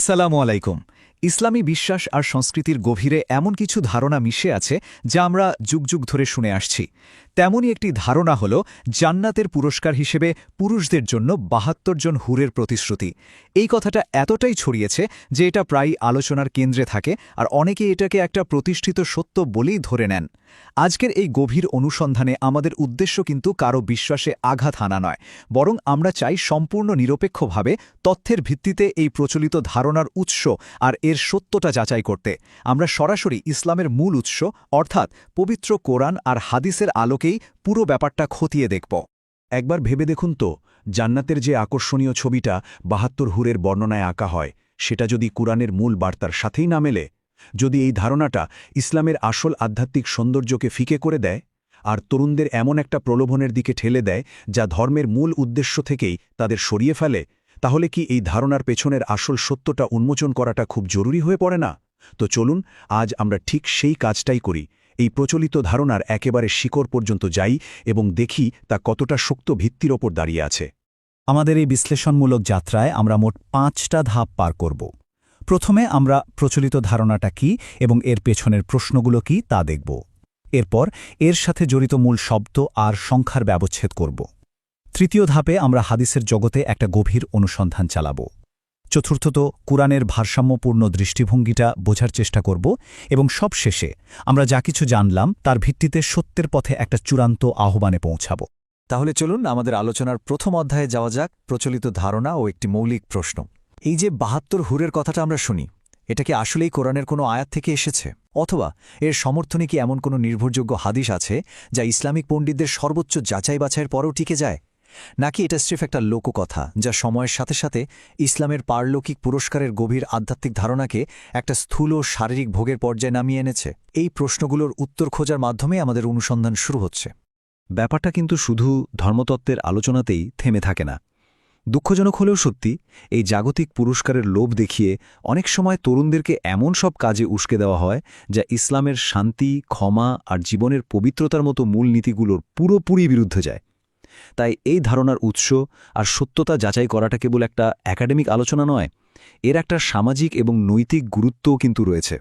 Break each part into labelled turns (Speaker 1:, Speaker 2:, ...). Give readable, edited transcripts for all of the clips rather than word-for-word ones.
Speaker 1: আসসালামু আলাইকুম। ইসলামী বিশ্বাস আর সংস্কৃতির গভীরে এমন কিছু ধারণা মিশে আছে যা আমরা যুগ যুগ ধরে শুনে আসছি। তেমনই একটি ধারণা হল জান্নাতের পুরস্কার হিসেবে পুরুষদের জন্য ৭২ জন হুরের প্রতিশ্রুতি। এই কথাটা এতটাই ছড়িয়েছে যে এটা প্রায়ই আলোচনার কেন্দ্রে থাকে, আর অনেকে এটাকে একটা প্রতিষ্ঠিত সত্য বলেই ধরে নেন। আজকের এই গভীর অনুসন্ধানে আমাদের উদ্দেশ্য কিন্তু কারো বিশ্বাসে আঘাত হানা নয়, বরং আমরা চাই সম্পূর্ণ নিরপেক্ষভাবে তথ্যের ভিত্তিতে এই প্রচলিত ধারণার উৎস আর এর সত্যটা যাচাই করতে। আমরা সরাসরি ইসলামের মূল উৎস অর্থাৎ পবিত্র কোরআন আর হাদিসের আলোকেই পুরো ব্যাপারটা খতিয়ে দেখব।
Speaker 2: একবার ভেবে দেখুন তো, জান্নাতের যে আকর্ষণীয় ছবিটা ৭২ হুরের বর্ণনায় আঁকা হয়, সেটা যদি কুরআনের মূল বার্তার সাথেই না মেলে, যদি এই ধারণাটা ইসলামের আসল আধ্যাত্মিক সৌন্দর্যকে ফিকে করে দেয় আর তরুণদের এমন একটা প্রলোভনের দিকে ঠেলে দেয় যা ধর্মের মূল উদ্দেশ্য থেকেই তাদের সরিয়ে ফেলে, তাহলে কি এই ধারণার পেছনের আসল সত্যটা উন্মোচন করাটা খুব জরুরি হয়ে পড়ে না? তো চলুন আজ আমরা ঠিক সেই কাজটাই করি। এই প্রচলিত ধারণার একেবারে শিকড় পর্যন্ত যাই এবং দেখি তা কতটা শক্ত ভিত্তির ওপর দাঁড়িয়ে আছে।
Speaker 1: আমাদের এই বিশ্লেষণমূলক যাত্রায় আমরা মোট ৫টা ধাপ পার করব। প্রথমে আমরা প্রচলিত ধারণাটা কি এবং এর পেছনের প্রশ্নগুলো কি তা দেখব। এরপর এর সাথে জড়িত মূল শব্দ আর সংখ্যার ব্যবচ্ছেদ করব। তৃতীয় ধাপে আমরা হাদিসের জগতে একটা গভীর অনুসন্ধান চালাব। চতুর্থত কুরআনের ভারসাম্যপূর্ণ দৃষ্টিভঙ্গিটা বোঝার চেষ্টা করব এবং সবশেষে আমরা যা কিছু জানলাম তার ভিত্তিতে সত্যের পথে একটা চূড়ান্ত আহ্বানে পৌঁছাব। তাহলে চলুন আমাদের আলোচনার প্রথম অধ্যায়ে যাওয়া যাক, প্রচলিত ধারণা ও একটি মৌলিক প্রশ্ন। এই যে ৭২ হুরের কথাটা আমরা শুনি, এটা কি আসলেই কোরআনের কোনো আয়াত থেকে এসেছে, অথবা এর সমর্থনে কি এমন কোনো নির্ভরযোগ্য হাদিস আছে যা ইসলামিক পণ্ডিতদের সর্বোচ্চ যাচাই বাছাইয়ের পরেও টিকে যায়? নাকি এটা স্রেফ একটা লোককথা যা সময়ের সাথে সাথে ইসলামের পারলৌকিক পুরস্কারের গভীর আধ্যাত্মিক ধারণাকে একটা স্থূল শারীরিক ভোগের পর্যায়ে নামিয়ে এনেছে? এই প্রশ্নগুলোর উত্তর খোঁজার মাধ্যমে আমাদের অনুসন্ধান শুরু হচ্ছে।
Speaker 2: ব্যাপারটা কিন্তু শুধু ধর্মতত্ত্বের আলোচনাতেই থেমে থাকে না। দুঃখজনক হলেও সত্যি, এই জাগতিক পুরস্কারের লোভ দেখিয়ে অনেক সময় তরুণদেরকে এমন সব কাজে উস্কে দেওয়া হয় যা ইসলামের শান্তি, ক্ষমা আর জীবনের পবিত্রতার মতো মূল নীতিগুলোর পুরোপুরি বিরুদ্ধে যায়। তাই এই ধারণার উৎস আর সত্যতা যাচাই করাটা কেবল একটা একাডেমিক আলোচনা নয়, এর একটা সামাজিক এবং নৈতিক গুরুত্বও কিন্তু রয়েছে।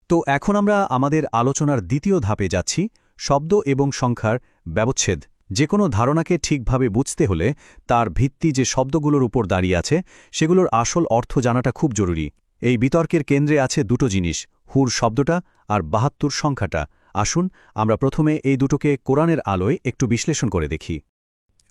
Speaker 1: তো এখন আমরা আমাদের আলোচনার দ্বিতীয় ধাপে যাচ্ছি, শব্দ এবং সংখ্যার ব্যবচ্ছেদ। যে কোনো ধারণাকে ঠিকভাবে বুঝতে হলে তার ভিত্তি যে শব্দগুলোর উপর দাঁড়িয়ে আছে সেগুলোর আসল অর্থ জানাটা খুব জরুরি। এই বিতর্কের কেন্দ্রে আছে দুটো জিনিস, হুর শব্দটা আর ৭২ সংখ্যাটা। আসুন আমরা প্রথমে এই দুটোকে কোরআনের আলোয় একটু বিশ্লেষণ করে দেখি।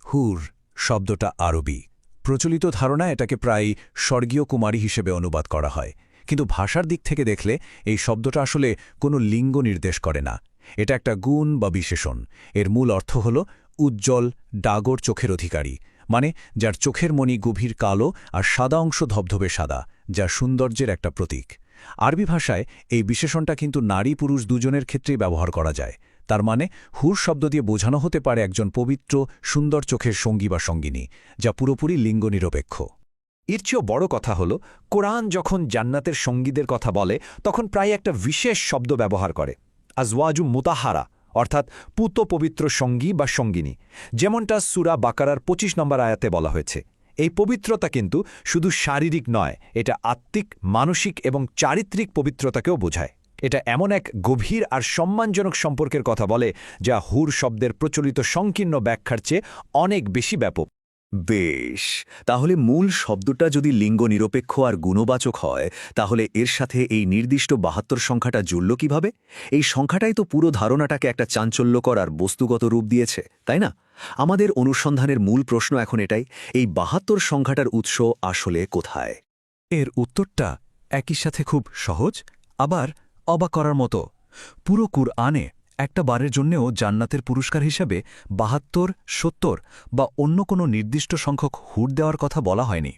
Speaker 2: হুর শব্দটা আরবি। প্রচলিত ধারণা এটাকে প্রায় স্বর্গীয় কুমারী হিসেবে অনুবাদ করা হয়, কিন্তু ভাষার দিক থেকে দেখলে এই শব্দটা আসলে কোনো লিঙ্গ নির্দেশ করে না। এটা একটা গুণ বা বিশেষণ। এর মূল অর্থ হল উজ্জ্বল, ডাগর চোখের অধিকারী, মানে যার চোখের মণি গভীর কালো আর সাদা অংশ ধবধবে সাদা, যা সৌন্দর্যের একটা প্রতীক। আরবি ভাষায় এই বিশেষণটা কিন্তু নারী পুরুষ দুজনের ক্ষেত্রেই ব্যবহার করা যায়। তার মানে হুর শব্দ দিয়ে বোঝানো হতে পারে একজন পবিত্র, সুন্দর চোখের সঙ্গী বা সঙ্গিনী, যা পুরোপুরি লিঙ্গ নিরপেক্ষ।
Speaker 1: এর চেয়েও বড় কথা হল, কোরআন যখন জান্নাতের সঙ্গীদের কথা বলে তখন প্রায় একটা বিশেষ শব্দ ব্যবহার করে, আজওয়াজু মুতাহারা, অর্থাৎ পুত পবিত্র সঙ্গী বা সঙ্গিনী, যেমনটা সূরা বাকারার ২৫ নম্বর আয়াতে বলা হয়েছে। এই পবিত্রতা কিন্তু শুধু শারীরিক নয়, এটা আত্মিক, মানসিক এবং চারিত্রিক পবিত্রতাকেও বোঝায়। এটা এমন এক গভীর আর সম্মানজনক সম্পর্কের কথা বলে যা হুর শব্দের প্রচলিত সংকীর্ণ ব্যাখ্যার চেয়ে অনেক বেশি ব্যাপক।
Speaker 2: বেশ, তাহলে মূল শব্দটা যদি লিঙ্গ নিরপেক্ষ আর গুণবাচক হয়, তাহলে এর সাথে এই নির্দিষ্ট ৭২ সংখ্যাটা জুড়ল কিভাবে? এই সংখ্যাটাই তো পুরো ধারণাটাকে একটা চাঞ্চল্যকর আর বস্তুগত রূপ দিয়েছে, তাই না? আমাদের অনুসন্ধানের মূল প্রশ্ন এখন এটাই, এই ৭২ সংখ্যাটার উৎস আসলে কোথায়?
Speaker 1: এর উত্তরটা একই সাথে খুব সহজ, আবার অবাক করার মতো। পুরো কুরআনে একটা বারের জন্যেও জান্নাতের পুরস্কার হিসেবে ৭২, ৭০ বা অন্য কোনো নির্দিষ্ট সংখ্যক হুর দেওয়ার কথা বলা হয়নি।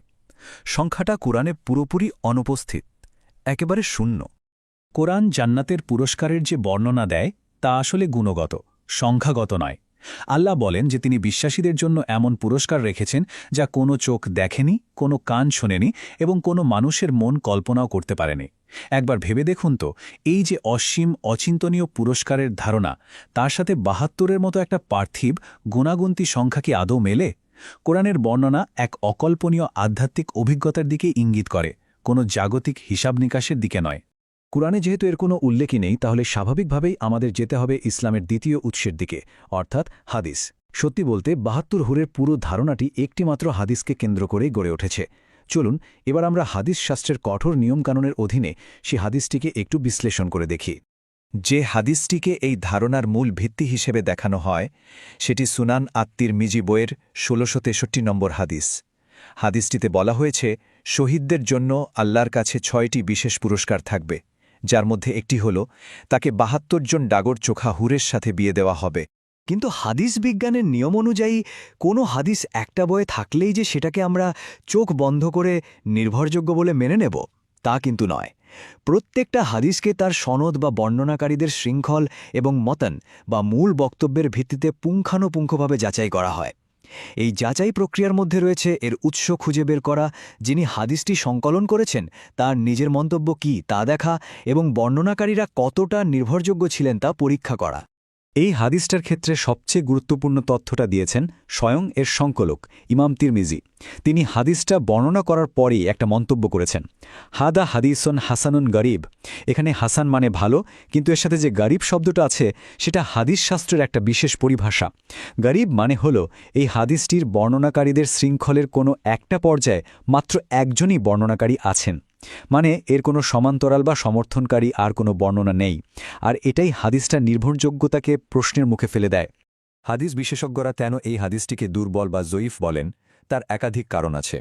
Speaker 1: সংখ্যাটা কুরআনে পুরোপুরি অনুপস্থিত, একেবারে শূন্য। কোরআন জান্নাতের পুরস্কারের যে বর্ণনা দেয় তা আসলে গুণগত, সংখ্যাগত নয়। আল্লাহ বলেন যে তিনি বিশ্বাসীদের জন্য এমন পুরস্কার রেখেছেন যা কোনো চোখ দেখেনি, কোনো কান শোনেনি এবং কোনো মানুষের মন কল্পনাও করতে পারেনি। একবার ভেবে দেখুন তো, এই যে অসীম অচিন্তনীয় পুরস্কারের ধারণা, তার সাথে ৭২-এর মতো একটা পার্থিব গুণাগুন্তি সংখ্যা কি আদৌ মেলে? কোরআনের বর্ণনা এক অকল্পনীয় আধ্যাত্মিক অভিজ্ঞতার দিকে ইঙ্গিত করে, কোনো জাগতিক হিসাব নিকাশের দিকে নয়। কুরআনে যেহেতু এর কোনো উল্লেখই নেই, তাহলে স্বাভাবিকভাবেই আমাদের যেতে হবে ইসলামের দ্বিতীয় উৎসের দিকে, অর্থাৎ হাদিস। সত্যি বলতে ৭২ হুরের পুরো ধারণাটি একটিমাত্র হাদিসকে কেন্দ্র করেই গড়ে উঠেছে। চলুন এবার আমরা হাদিস শাস্ত্রের কঠোর নিয়মকানুনের অধীনে সে হাদিসটিকে একটু বিশ্লেষণ করে দেখি। যে হাদিসটিকে এই ধারণার মূল ভিত্তি হিসেবে দেখানো হয় সেটি সুনান আত-তিরমিজি বইয়ের ১৬৬৩ নম্বর হাদিস। হাদিসটিতে বলা হয়েছে, শহীদদের জন্য আল্লাহর কাছে ৬টি বিশেষ পুরস্কার থাকবে, যার মধ্যে একটি হল তাকে ৭২ জন ডাগর চোখা হুরের সাথে বিয়ে দেওয়া হবে।
Speaker 3: কিন্তু হাদিস বিজ্ঞানের নিয়ম অনুযায়ী কোনো হাদিস একটা বইয়ে থাকলেই যে সেটাকে আমরা চোখ বন্ধ করে নির্ভরযোগ্য বলে মেনে নেব, তা কিন্তু নয়। প্রত্যেকটা হাদিসকে তার সনদ বা বর্ণনাকারীদের শৃঙ্খল এবং মতন বা মূল বক্তব্যের ভিত্তিতে পুঙ্খানুপুঙ্খভাবে যাচাই করা হয়। এই যাচাই প্রক্রিয়ার মধ্যে রয়েছে এর উৎস খুঁজে বের করা, যিনি হাদিসটি সংকলন করেছেন তার নিজের মন্তব্য কী তা দেখা, এবং বর্ণনাকারীরা কতটা নির্ভরযোগ্য ছিলেন তা পরীক্ষা করা।
Speaker 1: এই হাদিসটার ক্ষেত্রে সবচেয়ে গুরুত্বপূর্ণ তথ্যটা দিয়েছেন স্বয়ং এর সংকলক ইমাম তিরমিজি। তিনি হাদিসটা বর্ণনা করার পরেই একটা মন্তব্য করেছেন, হাদা হাদিসুন হাসানুন গরিব। এখানে হাসান মানে ভালো, কিন্তু এর সাথে যে গরিব শব্দটা আছে সেটা হাদিস শাস্ত্রের একটা বিশেষ পরিভাষা। গরিব মানে হলো এই হাদিসটির বর্ণনাকারীদের শৃঙ্খলের কোনো একটা পর্যায়ে মাত্র একজনই বর্ণনাকারী আছেন, মানে এর কোনো সমান্তরাল বা সমর্থনকারী আর কোনো বর্ণনা নেই। আর এটাই হাদিসটার নির্ভরযোগ্যতাকে প্রশ্নের মুখে ফেলে দেয়।
Speaker 2: হাদিস বিশেষজ্ঞরা কেন এই হাদিসটিকে দুর্বল বা জয়ীফ বলেন, তার একাধিক কারণ আছে।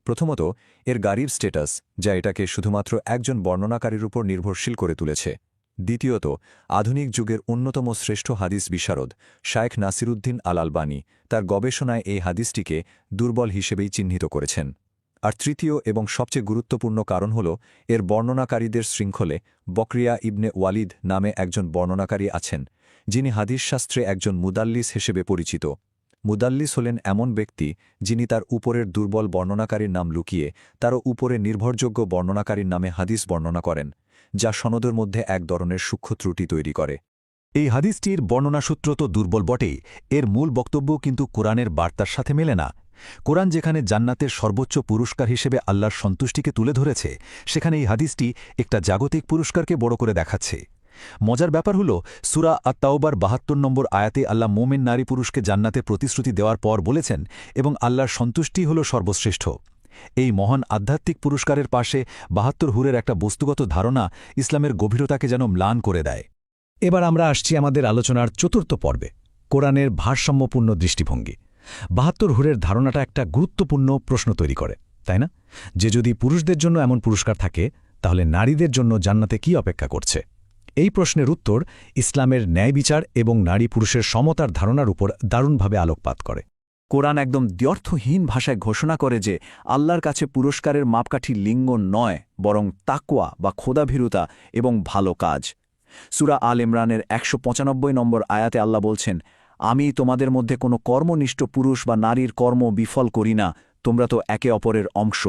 Speaker 2: প্রথমত, এর গারিব স্ট্যাটাস, যা এটাকে শুধুমাত্র একজন বর্ণনাকারীর উপর নির্ভরশীল করে তুলেছে। দ্বিতীয়ত, আধুনিক যুগের অন্যতম শ্রেষ্ঠ হাদিস বিশারদ শায়েখ নাসিরুদ্দিন আল আলবানী তার গবেষণায় এই হাদিসটিকে দুর্বল হিসেবেই চিহ্নিত করেছেন। আর তৃতীয় এবং সবচেয়ে গুরুত্বপূর্ণ কারণ হল এর বর্ণনাকারীদের শৃঙ্খলে বকরিয়া ইবনে ওয়ালিদ নামে একজন বর্ণনাকারী আছেন, যিনি হাদিস শাস্ত্রে একজন মুদাল্লিস হিসেবে পরিচিত। মুদাল্লিস হলেন এমন ব্যক্তি যিনি তার উপরের দুর্বল বর্ণনাকারীর নাম লুকিয়ে তারও উপরে নির্ভরযোগ্য বর্ণনাকারীর নামে হাদিস বর্ণনা করেন, যা সনদের মধ্যে এক ধরনের সূক্ষ্ম ত্রুটি তৈরি করে।
Speaker 4: এই হাদিসটির বর্ণনাসূত্র তো দুর্বল বটেই, এর মূল বক্তব্য কিন্তু কোরআনের বার্তার সাথে মেলে না। কোরআন যেখানে জান্নাতের সর্বোচ্চ পুরস্কার হিসেবে আল্লাহর সন্তুষ্টিকে তুলে ধরেছে, সেখানে এই হাদিসটি একটা জাগতিক পুরস্কারকে বড় করে দেখাচ্ছে। মজার ব্যাপার হল, সূরা আত-তাওবার ৭২ নম্বর আয়াতে আল্লাহ মোমেন নারী পুরুষকে জান্নাতে প্রতিশ্রুতি দেওয়ার পর বলেছেন, এবং আল্লাহর সন্তুষ্টি হল সর্বশ্রেষ্ঠ। এই মহান আধ্যাত্মিক পুরস্কারের পাশে ৭২ হুরের একটা বস্তুগত ধারণা ইসলামের গভীরতাকে যেন ম্লান করে দেয়।
Speaker 1: এবার আমরা আসছি আমাদের আলোচনার চতুর্থ পর্বে, কোরআনের ভারসাম্যপূর্ণ দৃষ্টিভঙ্গি। ৭২ হুরের ধারণাটা একটা গুরুত্বপূর্ণ প্রশ্ন তৈরি করে, তাই না? যে যদি পুরুষদের জন্য এমন পুরস্কার থাকে, তাহলে নারীদের জন্য জান্নাতে কি অপেক্ষা করছে? এই প্রশ্নের উত্তর ইসলামের ন্যায় বিচার এবং নারী পুরুষের সমতার ধারণার উপর দারুণভাবে আলোকপাত করে।
Speaker 3: কোরআন একদম দ্ব্যর্থহীন ভাষায় ঘোষণা করে যে আল্লাহর কাছে পুরস্কারের মাপকাঠি লিঙ্গ নয়, বরং তাকওয়া বা খোদাভীরুতা এবং ভালো কাজ। সূরা আল ইমরানের ১৯৫ নম্বর আয়াতে আল্লাহ বলছেন, আমি তোমাদের মধ্যে কোনো কর্মনিষ্ঠ পুরুষ বা নারীর কর্ম বিফল করি না, তোমরা তো একে অপরের অংশ।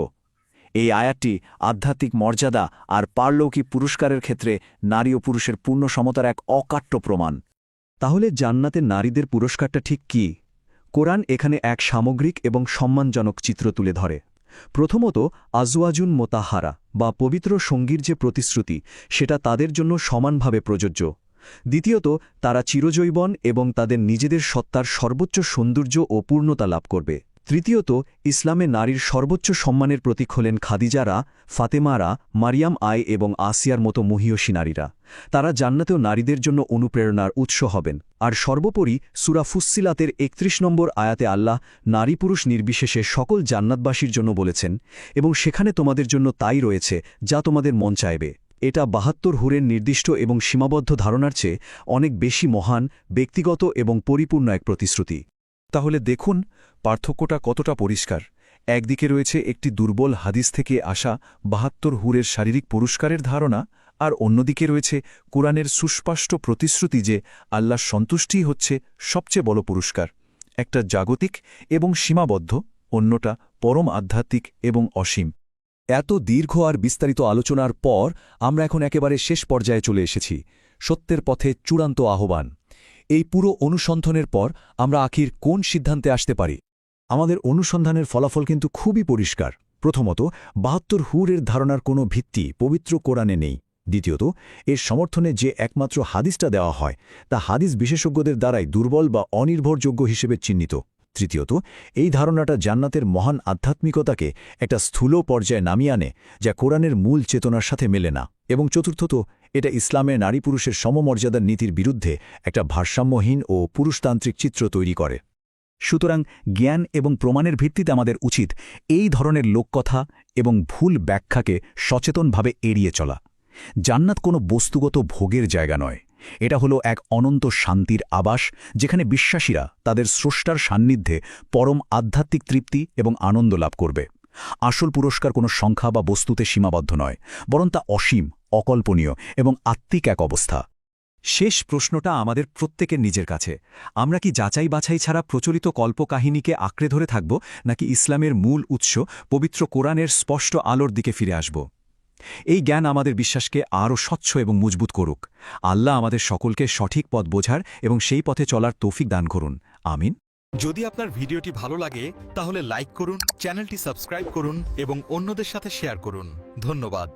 Speaker 3: এই আয়াতটি আধ্যাত্মিক মর্যাদা আর পারলৌকিক পুরস্কারের ক্ষেত্রে নারী ও পুরুষের পূর্ণ সমতার এক অকাট্য প্রমাণ। তাহলে জান্নাতে নারীদের পুরস্কারটা ঠিক কী? কোরআন এখানে এক সামগ্রিক এবং সম্মানজনক চিত্র তুলে ধরে। প্রথমত, আজওয়াজুন মোতাহারা বা পবিত্র সঙ্গীর যে প্রতিশ্রুতি, সেটা তাদের জন্য সমানভাবে প্রযোজ্য। দ্বিতীয়ত, তারা চিরজৈবন এবং তাদের নিজেদের সত্তার সর্বোচ্চ সৌন্দর্য ও পূর্ণতা লাভ করবে। তৃতীয়ত, ইসলামে নারীর সর্বোচ্চ সম্মানের প্রতীক হলেন খাদিজারা, ফাতেমারা, মারিয়াম এবং আসিয়ার মতো মহীয়সী নারীরা। তারা জান্নাতেও নারীদের জন্য অনুপ্রেরণার উৎস হবেন। আর সর্বোপরি সূরা ফুস্সিলাতের ৩১ নম্বর আয়াতে আল্লাহ নারী পুরুষ নির্বিশেষে সকল জান্নাতবাসীর জন্য বলেছেন, এবং সেখানে তোমাদের জন্য তাই রয়েছে যা তোমাদের মন চাইবে। এটা ৭২ হুরের নির্দিষ্ট এবং সীমাবদ্ধ ধারণার চেয়ে অনেক বেশি মহান, ব্যক্তিগত এবং পরিপূর্ণ এক প্রতিশ্রুতি।
Speaker 2: তাহলে দেখুন পার্থক্যটা কতটা পরিষ্কার। একদিকে রয়েছে একটি দুর্বল হাদিস থেকে আসা ৭২ হুরের শারীরিক পুরস্কারের ধারণা, আর অন্যদিকে রয়েছে কোরআনের সুস্পষ্ট প্রতিশ্রুতি যে আল্লাহর সন্তুষ্টিই হচ্ছে সবচেয়ে বড় পুরস্কার। একটা জাগতিক এবং সীমাবদ্ধ, অন্যটা পরম আধ্যাত্মিক এবং অসীম।
Speaker 4: এত দীর্ঘ আর বিস্তারিত আলোচনার পর আমরা এখন একেবারে শেষ পর্যায়ে চলে এসেছি, সত্যের পথে চূড়ান্ত আহ্বান। এই পুরো অনুসন্ধানের পর আমরা আখির কোন সিদ্ধান্তে আসতে পারি?
Speaker 1: আমাদের অনুসন্ধানের ফলাফল কিন্তু খুবই পরিষ্কার। প্রথমত ৭২ হুরের ধারণার কোনো ভিত্তি পবিত্র কোরআনে নেই। দ্বিতীয়ত এর সমর্থনে যে একমাত্র হাদিসটা দেওয়া হয় তা হাদিস বিশেষজ্ঞদের দ্বারাই দুর্বল বা অনির্ভরযোগ্য হিসেবে চিহ্নিত। তৃতীয়ত এই ধারণাটা জান্নাতের মহান আধ্যাত্মিকতাকে একটা স্থূল পর্যায়ে নামিয়ে আনে, যা কোরআনের মূল চেতনার সাথে মেলে না। এবং চতুর্থত এটা ইসলামের নারী পুরুষের সমমর্যাদার নীতির বিরুদ্ধে একটা ভারসাম্যহীন ও পুরুষতান্ত্রিক চিত্র তৈরি করে। সুতরাং জ্ঞান এবং প্রমাণের ভিত্তিতে আমাদের উচিত এই ধরনের লোককথা এবং ভুল ব্যাখ্যাকে সচেতনভাবে এড়িয়ে চলা। জান্নাত কোনো বস্তুগত ভোগের জায়গা নয়, এটা হলো এক অনন্ত শান্তির আবাস, যেখানে বিশ্বাসীরা তাদের স্রষ্টার সান্নিধ্যে পরম আধ্যাত্মিক তৃপ্তি এবং আনন্দ লাভ করবে। আসল পুরস্কার কোনো সংখ্যা বা বস্তুতে সীমাবদ্ধ নয়, বরং তা অসীম, অকল্পনীয় এবং আত্মিক এক অবস্থা।
Speaker 3: শেষ প্রশ্নটা আমাদের প্রত্যেকের নিজের কাছে। আমরা কি যাচাই বাছাই ছাড়া প্রচলিত কল্পকাহিনীকে আঁকড়ে ধরে থাকব, নাকি ইসলামের মূল উৎস পবিত্র কোরআনের স্পষ্ট আলোর দিকে ফিরে আসব? এই জ্ঞান আমাদের বিশ্বাসকে আরও স্বচ্ছ এবং মজবুত করুক। আল্লাহ আমাদের সকলকে সঠিক পথ বোঝার এবং সেই পথে চলার তৌফিক দান করুন। আমিন।
Speaker 5: যদি আপনার ভিডিওটি ভালো লাগে তাহলে লাইক করুন, চ্যানেলটি সাবস্ক্রাইব করুন এবং অন্যদের সাথে শেয়ার করুন। ধন্যবাদ।